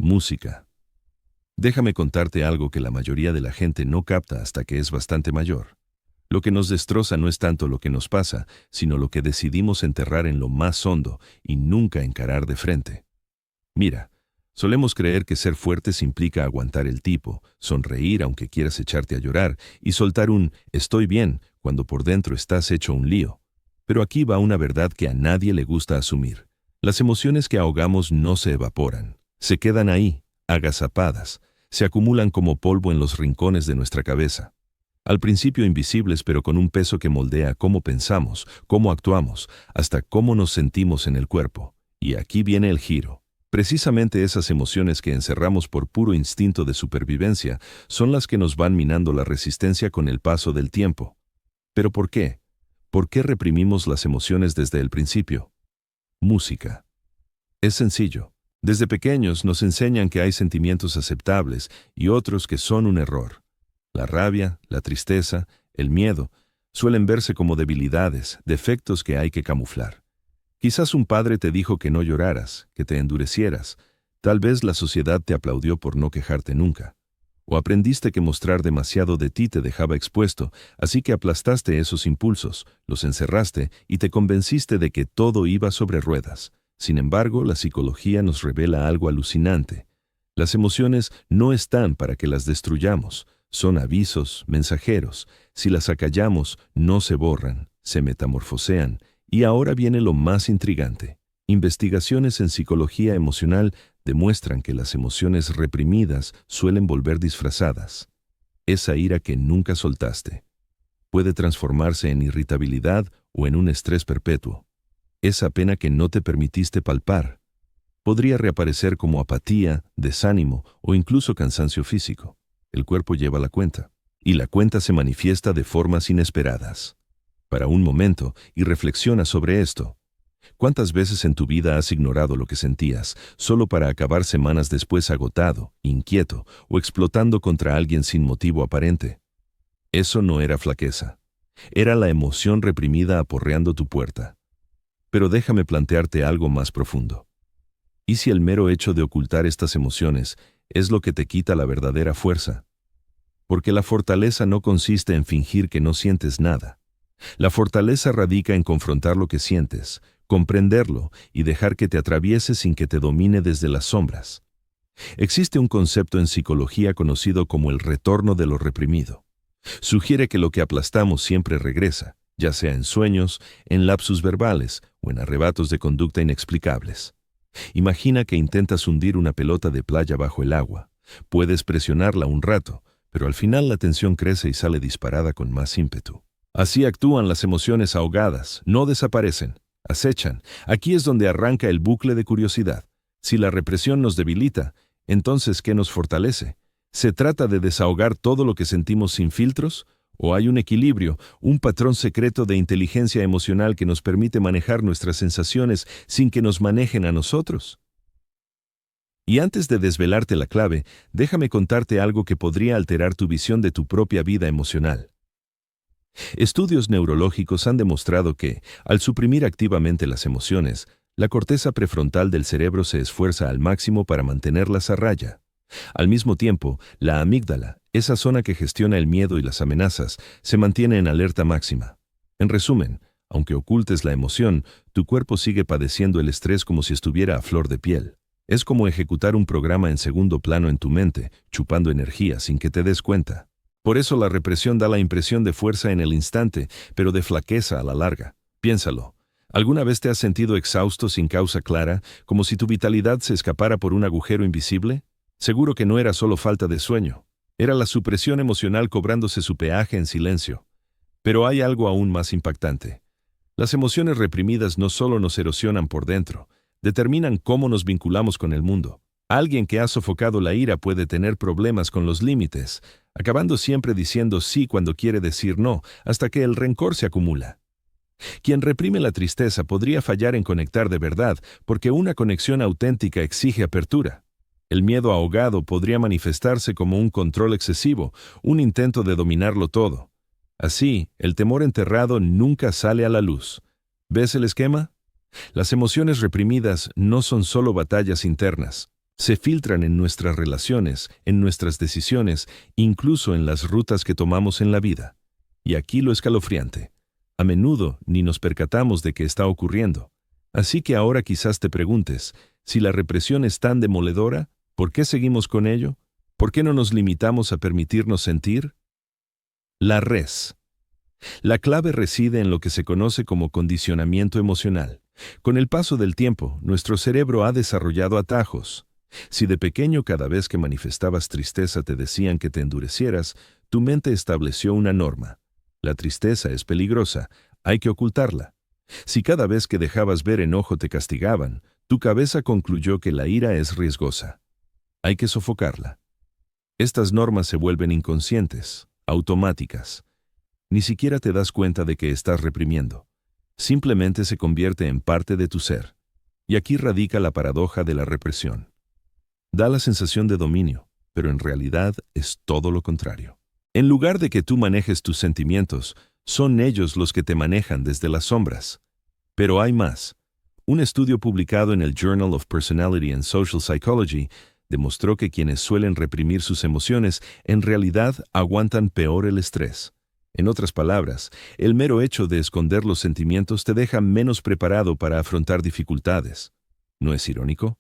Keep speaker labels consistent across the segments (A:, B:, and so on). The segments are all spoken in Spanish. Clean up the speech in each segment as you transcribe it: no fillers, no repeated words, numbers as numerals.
A: Música. Déjame contarte algo que la mayoría de la gente no capta hasta que es bastante mayor. Lo que nos destroza no es tanto lo que nos pasa, sino lo que decidimos enterrar en lo más hondo y nunca encarar de frente. Mira, solemos creer que ser fuertes implica aguantar el tipo, sonreír aunque quieras echarte a llorar y soltar un «estoy bien» cuando por dentro estás hecho un lío. Pero aquí va una verdad que a nadie le gusta asumir. Las emociones que ahogamos no se evaporan, se quedan ahí, agazapadas, se acumulan como polvo en los rincones de nuestra cabeza. Al principio invisibles, pero con un peso que moldea cómo pensamos, cómo actuamos, hasta cómo nos sentimos en el cuerpo. Y aquí viene el giro. Precisamente esas emociones que encerramos por puro instinto de supervivencia son las que nos van minando la resistencia con el paso del tiempo. ¿Pero por qué? ¿Por qué reprimimos las emociones desde el principio? Música. Es sencillo. Desde pequeños nos enseñan que hay sentimientos aceptables y otros que son un error. La rabia, la tristeza, el miedo, suelen verse como debilidades, defectos que hay que camuflar. Quizás un padre te dijo que no lloraras, que te endurecieras. Tal vez la sociedad te aplaudió por no quejarte nunca. O aprendiste que mostrar demasiado de ti te dejaba expuesto, así que aplastaste esos impulsos, los encerraste y te convenciste de que todo iba sobre ruedas. Sin embargo, la psicología nos revela algo alucinante. Las emociones no están para que las destruyamos. Son avisos, mensajeros. Si las acallamos, no se borran, se metamorfosean. Y ahora viene lo más intrigante. Investigaciones en psicología emocional demuestran que las emociones reprimidas suelen volver disfrazadas. Esa ira que nunca soltaste puede transformarse en irritabilidad o en un estrés perpetuo. Esa pena que no te permitiste palpar podría reaparecer como apatía, desánimo o incluso cansancio físico. El cuerpo lleva la cuenta, y la cuenta se manifiesta de formas inesperadas. Para un momento y reflexiona sobre esto. ¿Cuántas veces en tu vida has ignorado lo que sentías, solo para acabar semanas después agotado, inquieto o explotando contra alguien sin motivo aparente? Eso no era flaqueza. Era la emoción reprimida aporreando tu puerta. Pero déjame plantearte algo más profundo. ¿Y si el mero hecho de ocultar estas emociones es lo que te quita la verdadera fuerza? Porque la fortaleza no consiste en fingir que no sientes nada. La fortaleza radica en confrontar lo que sientes, comprenderlo y dejar que te atraviese sin que te domine desde las sombras. Existe un concepto en psicología conocido como el retorno de lo reprimido. Sugiere que lo que aplastamos siempre regresa, ya sea en sueños, en lapsus verbales o en arrebatos de conducta inexplicables. Imagina que intentas hundir una pelota de playa bajo el agua. Puedes presionarla un rato, pero al final la tensión crece y sale disparada con más ímpetu. Así actúan las emociones ahogadas, no desaparecen, acechan. Aquí es donde arranca el bucle de curiosidad. Si la represión nos debilita, entonces ¿qué nos fortalece? ¿Se trata de desahogar todo lo que sentimos sin filtros? ¿O hay un equilibrio, un patrón secreto de inteligencia emocional que nos permite manejar nuestras sensaciones sin que nos manejen a nosotros? Y antes de desvelarte la clave, déjame contarte algo que podría alterar tu visión de tu propia vida emocional. Estudios neurológicos han demostrado que, al suprimir activamente las emociones, la corteza prefrontal del cerebro se esfuerza al máximo para mantenerlas a raya. Al mismo tiempo, la amígdala, esa zona que gestiona el miedo y las amenazas, se mantiene en alerta máxima. En resumen, aunque ocultes la emoción, tu cuerpo sigue padeciendo el estrés como si estuviera a flor de piel. Es como ejecutar un programa en segundo plano en tu mente, chupando energía sin que te des cuenta. Por eso la represión da la impresión de fuerza en el instante, pero de flaqueza a la larga. Piénsalo. ¿Alguna vez te has sentido exhausto sin causa clara, como si tu vitalidad se escapara por un agujero invisible? Seguro que no era solo falta de sueño. Era la supresión emocional cobrándose su peaje en silencio. Pero hay algo aún más impactante. Las emociones reprimidas no solo nos erosionan por dentro, determinan cómo nos vinculamos con el mundo. Alguien que ha sofocado la ira puede tener problemas con los límites, acabando siempre diciendo sí cuando quiere decir no, hasta que el rencor se acumula. Quien reprime la tristeza podría fallar en conectar de verdad, porque una conexión auténtica exige apertura. El miedo ahogado podría manifestarse como un control excesivo, un intento de dominarlo todo. Así, el temor enterrado nunca sale a la luz. ¿Ves el esquema? Las emociones reprimidas no son solo batallas internas, Se filtran en nuestras relaciones, en nuestras decisiones, incluso en las rutas que tomamos en la vida. Y aquí lo escalofriante. A menudo ni nos percatamos de que está ocurriendo. Así que ahora quizás te preguntes, si la represión es tan demoledora, ¿por qué seguimos con ello? ¿Por qué no nos limitamos a permitirnos sentir? La res. La clave reside en lo que se conoce como condicionamiento emocional. Con el paso del tiempo, nuestro cerebro ha desarrollado atajos. Si de pequeño cada vez que manifestabas tristeza te decían que te endurecieras, tu mente estableció una norma. La tristeza es peligrosa, hay que ocultarla. Si cada vez que dejabas ver enojo te castigaban, tu cabeza concluyó que la ira es riesgosa. Hay que sofocarla. Estas normas se vuelven inconscientes, automáticas. Ni siquiera te das cuenta de que estás reprimiendo. Simplemente se convierte en parte de tu ser. Y aquí radica la paradoja de la represión. Da la sensación de dominio, pero en realidad es todo lo contrario. En lugar de que tú manejes tus sentimientos, son ellos los que te manejan desde las sombras. Pero hay más. Un estudio publicado en el Journal of Personality and Social Psychology demostró que quienes suelen reprimir sus emociones en realidad aguantan peor el estrés. En otras palabras, el mero hecho de esconder los sentimientos te deja menos preparado para afrontar dificultades. ¿No es irónico?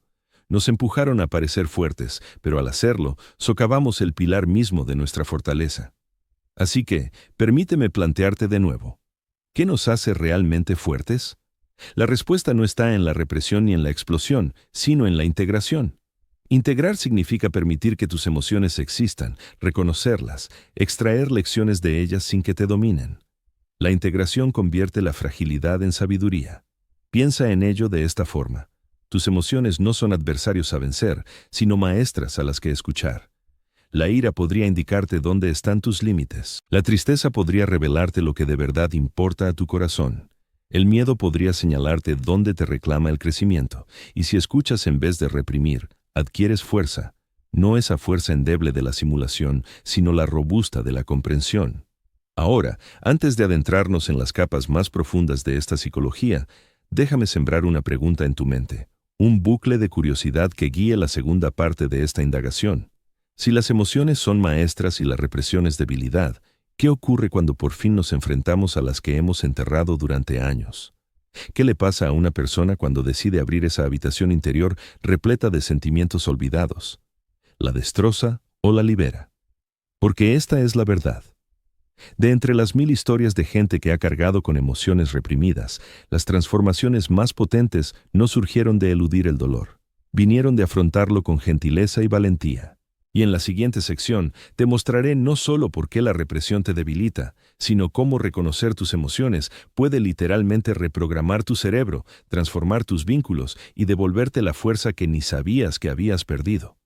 A: Nos empujaron a parecer fuertes, pero al hacerlo, socavamos el pilar mismo de nuestra fortaleza. Así que, permíteme plantearte de nuevo. ¿Qué nos hace realmente fuertes? La respuesta no está en la represión ni en la explosión, sino en la integración. Integrar significa permitir que tus emociones existan, reconocerlas, extraer lecciones de ellas sin que te dominen. La integración convierte la fragilidad en sabiduría. Piensa en ello de esta forma. Tus emociones no son adversarios a vencer, sino maestras a las que escuchar. La ira podría indicarte dónde están tus límites. La tristeza podría revelarte lo que de verdad importa a tu corazón. El miedo podría señalarte dónde te reclama el crecimiento. Y si escuchas en vez de reprimir, adquieres fuerza. No esa fuerza endeble de la simulación, sino la robusta de la comprensión. Ahora, antes de adentrarnos en las capas más profundas de esta psicología, déjame sembrar una pregunta en tu mente. Un bucle de curiosidad que guíe la segunda parte de esta indagación. Si las emociones son maestras y la represión es debilidad, ¿qué ocurre cuando por fin nos enfrentamos a las que hemos enterrado durante años? ¿Qué le pasa a una persona cuando decide abrir esa habitación interior repleta de sentimientos olvidados? ¿La destroza o la libera? Porque esta es la verdad. De entre las 1000 historias de gente que ha cargado con emociones reprimidas, las transformaciones más potentes no surgieron de eludir el dolor. Vinieron de afrontarlo con gentileza y valentía. Y en la siguiente sección te mostraré no solo por qué la represión te debilita, sino cómo reconocer tus emociones puede literalmente reprogramar tu cerebro, transformar tus vínculos y devolverte la fuerza que ni sabías que habías perdido.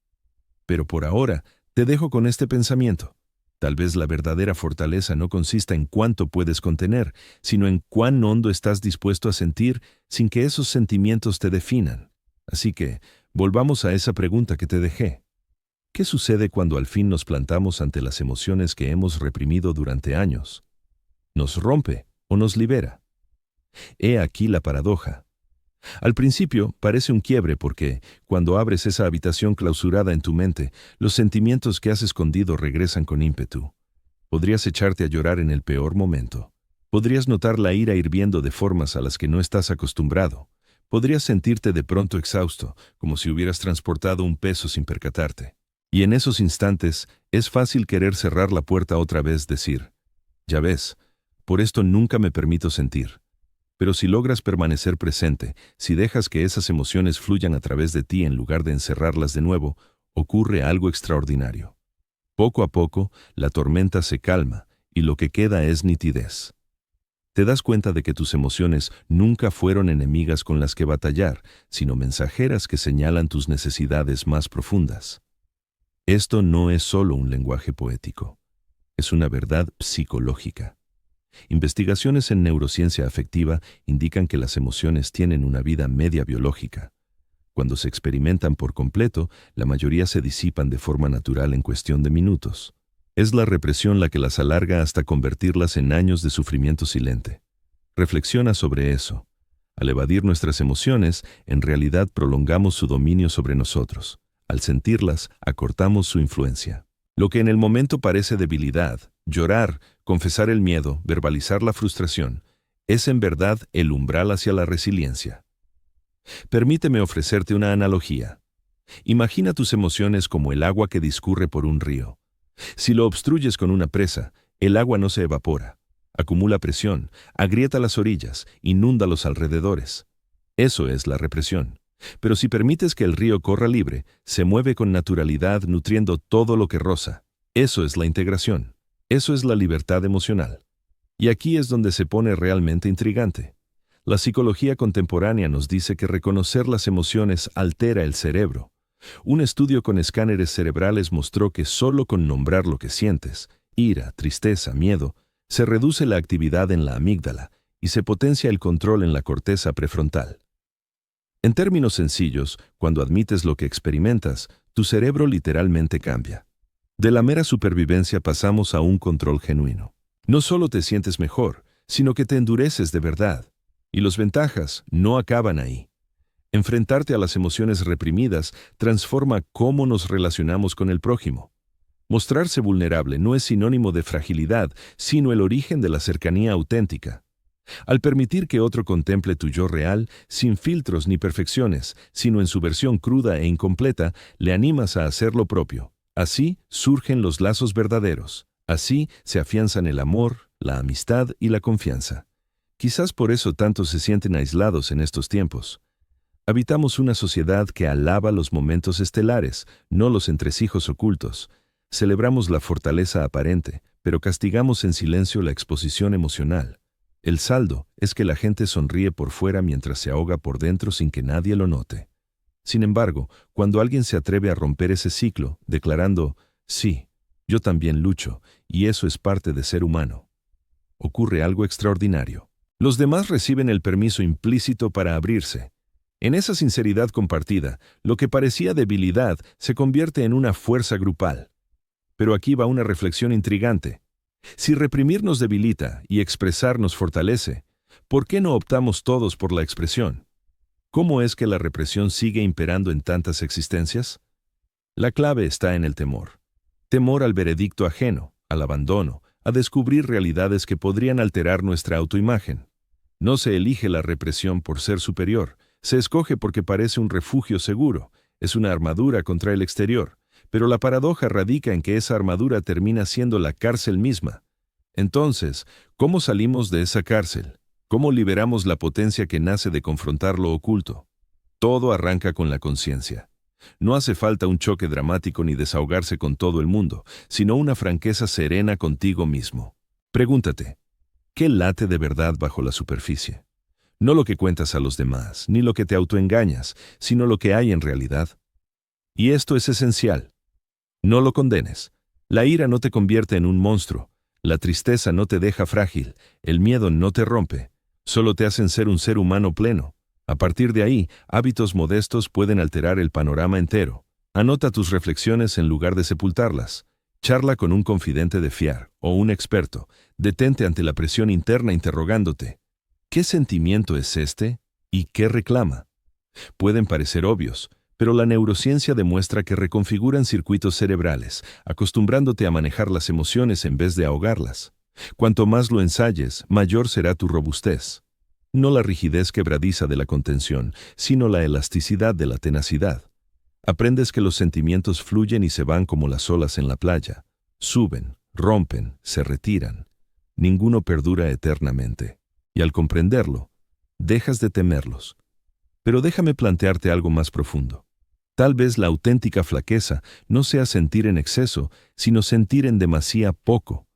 A: Pero por ahora, te dejo con este pensamiento. Tal vez la verdadera fortaleza no consista en cuánto puedes contener, sino en cuán hondo estás dispuesto a sentir sin que esos sentimientos te definan. Así que, volvamos a esa pregunta que te dejé. ¿Qué sucede cuando al fin nos plantamos ante las emociones que hemos reprimido durante años? ¿Nos rompe o nos libera? He aquí la paradoja. Al principio parece un quiebre porque, cuando abres esa habitación clausurada en tu mente, los sentimientos que has escondido regresan con ímpetu. Podrías echarte a llorar en el peor momento. Podrías notar la ira hirviendo de formas a las que no estás acostumbrado. Podrías sentirte de pronto exhausto, como si hubieras transportado un peso sin percatarte. Y en esos instantes, es fácil querer cerrar la puerta otra vez, decir, ya ves, por esto nunca me permito sentir. Pero si logras permanecer presente, si dejas que esas emociones fluyan a través de ti en lugar de encerrarlas de nuevo, ocurre algo extraordinario. Poco a poco, la tormenta se calma y lo que queda es nitidez. Te das cuenta de que tus emociones nunca fueron enemigas con las que batallar, sino mensajeras que señalan tus necesidades más profundas. Esto no es solo un lenguaje poético, es una verdad psicológica. Investigaciones en neurociencia afectiva indican que las emociones tienen una vida media biológica. Cuando se experimentan por completo, la mayoría se disipan de forma natural en cuestión de minutos. Es la represión la que las alarga hasta convertirlas en años de sufrimiento silente. Reflexiona sobre eso. Al evadir nuestras emociones, en realidad prolongamos su dominio sobre nosotros. Al sentirlas, acortamos su influencia. Lo que en el momento parece debilidad, llorar, confesar el miedo, verbalizar la frustración, es en verdad el umbral hacia la resiliencia. Permíteme ofrecerte una analogía. Imagina tus emociones como el agua que discurre por un río. Si lo obstruyes con una presa, el agua no se evapora. Acumula presión, agrieta las orillas, inunda los alrededores. Eso es la represión. Pero si permites que el río corra libre, se mueve con naturalidad nutriendo todo lo que roza. Eso es la integración. Eso es la libertad emocional. Y aquí es donde se pone realmente intrigante. La psicología contemporánea nos dice que reconocer las emociones altera el cerebro. Un estudio con escáneres cerebrales mostró que solo con nombrar lo que sientes, ira, tristeza, miedo, se reduce la actividad en la amígdala y se potencia el control en la corteza prefrontal. En términos sencillos, cuando admites lo que experimentas, tu cerebro literalmente cambia. De la mera supervivencia pasamos a un control genuino. No solo te sientes mejor, sino que te endureces de verdad. Y las ventajas no acaban ahí. Enfrentarte a las emociones reprimidas transforma cómo nos relacionamos con el prójimo. Mostrarse vulnerable no es sinónimo de fragilidad, sino el origen de la cercanía auténtica. Al permitir que otro contemple tu yo real, sin filtros ni perfecciones, sino en su versión cruda e incompleta, le animas a hacer lo propio. Así surgen los lazos verdaderos. Así se afianzan el amor, la amistad y la confianza. Quizás por eso tantos se sienten aislados en estos tiempos. Habitamos una sociedad que alaba los momentos estelares, no los entresijos ocultos. Celebramos la fortaleza aparente, pero castigamos en silencio la exposición emocional. El saldo es que la gente sonríe por fuera mientras se ahoga por dentro sin que nadie lo note. Sin embargo, cuando alguien se atreve a romper ese ciclo, declarando, sí, yo también lucho, y eso es parte de ser humano, ocurre algo extraordinario. Los demás reciben el permiso implícito para abrirse. En esa sinceridad compartida, lo que parecía debilidad se convierte en una fuerza grupal. Pero aquí va una reflexión intrigante. Si reprimir nos debilita y expresar nos fortalece, ¿por qué no optamos todos por la expresión? ¿Cómo es que la represión sigue imperando en tantas existencias? La clave está en el temor. Temor al veredicto ajeno, al abandono, a descubrir realidades que podrían alterar nuestra autoimagen. No se elige la represión por ser superior, se escoge porque parece un refugio seguro, es una armadura contra el exterior. Pero la paradoja radica en que esa armadura termina siendo la cárcel misma. Entonces, ¿cómo salimos de esa cárcel? ¿Cómo liberamos la potencia que nace de confrontar lo oculto? Todo arranca con la conciencia. No hace falta un choque dramático ni desahogarse con todo el mundo, sino una franqueza serena contigo mismo. Pregúntate, ¿qué late de verdad bajo la superficie? No lo que cuentas a los demás, ni lo que te autoengañas, sino lo que hay en realidad. Y esto es esencial. No lo condenes. La ira no te convierte en un monstruo. La tristeza no te deja frágil. El miedo no te rompe. Solo te hacen ser un ser humano pleno. A partir de ahí, hábitos modestos pueden alterar el panorama entero. Anota tus reflexiones en lugar de sepultarlas. Charla con un confidente de fiar o un experto. Detente ante la presión interna interrogándote. ¿Qué sentimiento es este? ¿Y qué reclama? Pueden parecer obvios, pero la neurociencia demuestra que reconfiguran circuitos cerebrales, acostumbrándote a manejar las emociones en vez de ahogarlas. Cuanto más lo ensayes, mayor será tu robustez. No la rigidez quebradiza de la contención, sino la elasticidad de la tenacidad. Aprendes que los sentimientos fluyen y se van como las olas en la playa. Suben, rompen, se retiran. Ninguno perdura eternamente. Y al comprenderlo, dejas de temerlos. Pero déjame plantearte algo más profundo. Tal vez la auténtica flaqueza no sea sentir en exceso, sino sentir en demasía poco.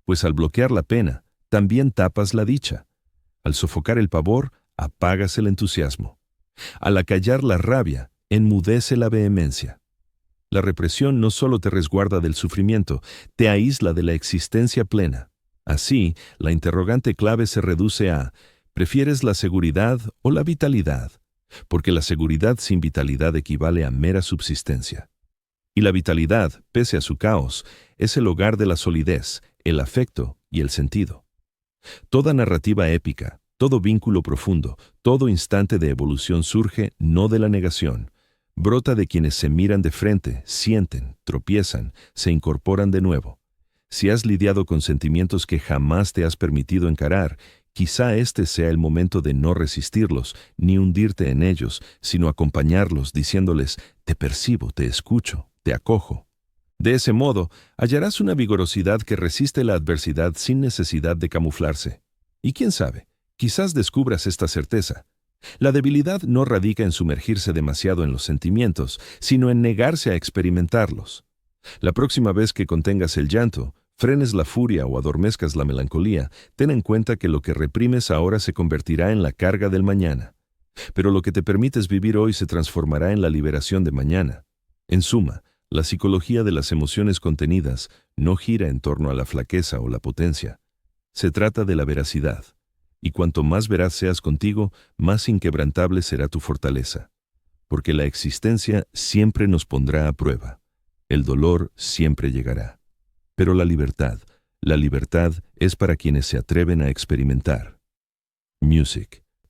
A: Pues al bloquear la pena, también tapas la dicha. Al sofocar el pavor, apagas el entusiasmo. Al acallar la rabia, enmudece la vehemencia. La represión no solo te resguarda del sufrimiento, te aísla de la existencia plena. Así, la interrogante clave se reduce a: ¿prefieres la seguridad o la vitalidad? Porque la seguridad sin vitalidad equivale a mera subsistencia. Y la vitalidad, pese a su caos, es el hogar de la solidez, el afecto y el sentido. Toda narrativa épica, todo vínculo profundo, todo instante de evolución surge no de la negación, Brota de quienes se miran de frente, sienten, tropiezan, se incorporan de nuevo. Si has lidiado con sentimientos que jamás te has permitido encarar, quizá este sea el momento de no resistirlos, ni hundirte en ellos, sino acompañarlos diciéndoles, te percibo, te escucho, te acojo. De ese modo, hallarás una vigorosidad que resiste la adversidad sin necesidad de camuflarse. Y quién sabe, quizás descubras esta certeza. La debilidad no radica en sumergirse demasiado en los sentimientos, sino en negarse a experimentarlos. La próxima vez que contengas el llanto, frenes la furia o adormezcas la melancolía, ten en cuenta que lo que reprimes ahora se convertirá en la carga del mañana. Pero lo que te permites vivir hoy se transformará en la liberación de mañana. En suma, la psicología de las emociones contenidas no gira en torno a la flaqueza o la potencia. Se trata de la veracidad. Y cuanto más veraz seas contigo, más inquebrantable será tu fortaleza. Porque la existencia siempre nos pondrá a prueba. El dolor siempre llegará. Pero la libertad es para quienes se atreven a experimentar. Music.